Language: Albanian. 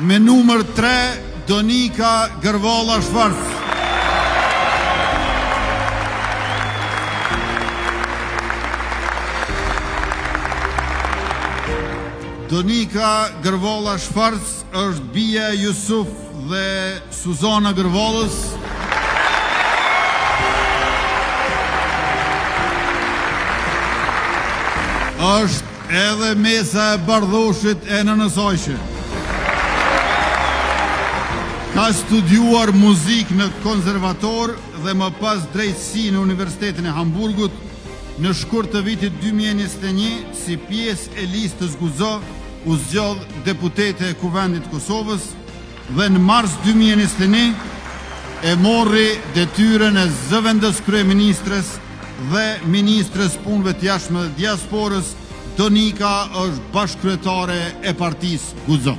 Me numër 3, Donika Gërvolla Shvarc. Donika Gërvolla Shvarc është bia e Jusuf dhe Suzana Gërvollës. Është edhe mesa e bardhoshit e nënësojshë. Ka studiuar muzik në konservator dhe më pas drejtësi në Universitetin e Hamburgut. Në shkurt të vitit 2021, si pjesë e listës Guzo, u zgjodh deputete e Kuvendit Kosovës dhe në mars 2021 e morri detyrën e zëvendës kryeministres dhe ministres punëve të jashtme dhe diasporës. Donika është bashkëkryetare e partisë Guzo.